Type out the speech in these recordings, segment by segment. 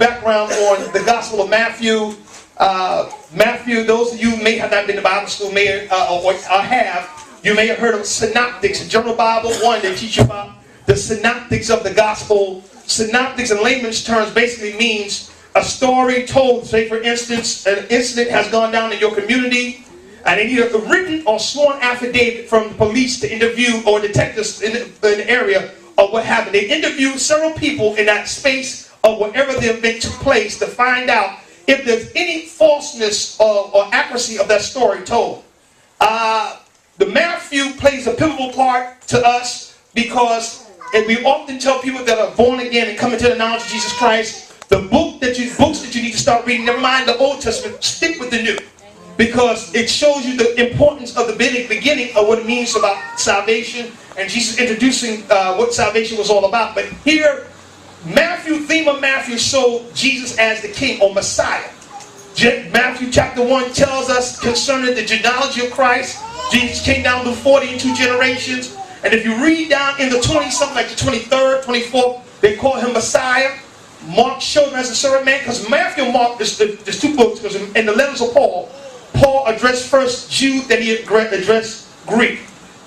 background on the Gospel of Matthew. Matthew, those of you who may have not been to Bible school or have, you may have heard of synoptics. In General Bible 1, they teach you about the synoptics of the Gospel. Synoptics in layman's terms basically means a story told. Say, for instance, an incident has gone down in your community, and they need a written or sworn affidavit from the police to interview, or detectives in the area of what happened. They interview several people in that space of whatever the event took place to find out if there's any falseness or accuracy of that story told. The Matthew plays a pivotal part to us because we often tell people that are born again and come into the knowledge of Jesus Christ, the books that you need to start reading, never mind the Old Testament, stick with the New. Because it shows you the importance of the beginning of what it means about salvation, and Jesus introducing what salvation was all about. But here, theme of Matthew showed Jesus as the King or Messiah. Matthew chapter 1 tells us concerning the genealogy of Christ. Jesus came down through 40 and 2 generations. And if you read down in the 20-something, like the 23rd, 24th, they call him Messiah. Mark showed him as a servant man, because Matthew and Mark, there's two books, because in the letters of Paul addressed first Jews, then he addressed Greek.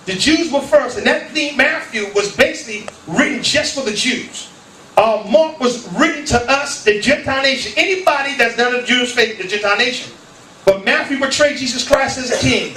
The Jews were first, and that theme, Matthew, was basically written just for the Jews. Mark was written to us, the Gentile nation. Anybody that's not of the Jewish faith, the Gentile nation. But Matthew portrayed Jesus Christ as a king.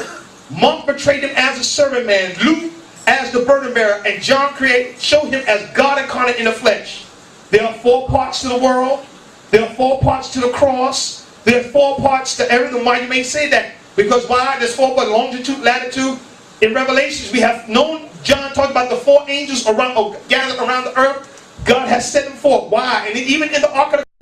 Mark portrayed him as a servant man. Luke as the burden bearer. And John showed him as God incarnate in the flesh. There are 4 parts to the world. There are 4 parts to the cross. There are 4 parts to everything. Why you may say that? Because why? There's 4 parts, longitude, latitude. In Revelations, we have known, John talked about the 4 angels gathered around the earth. God has set them forth. Why? And even in the Ark of the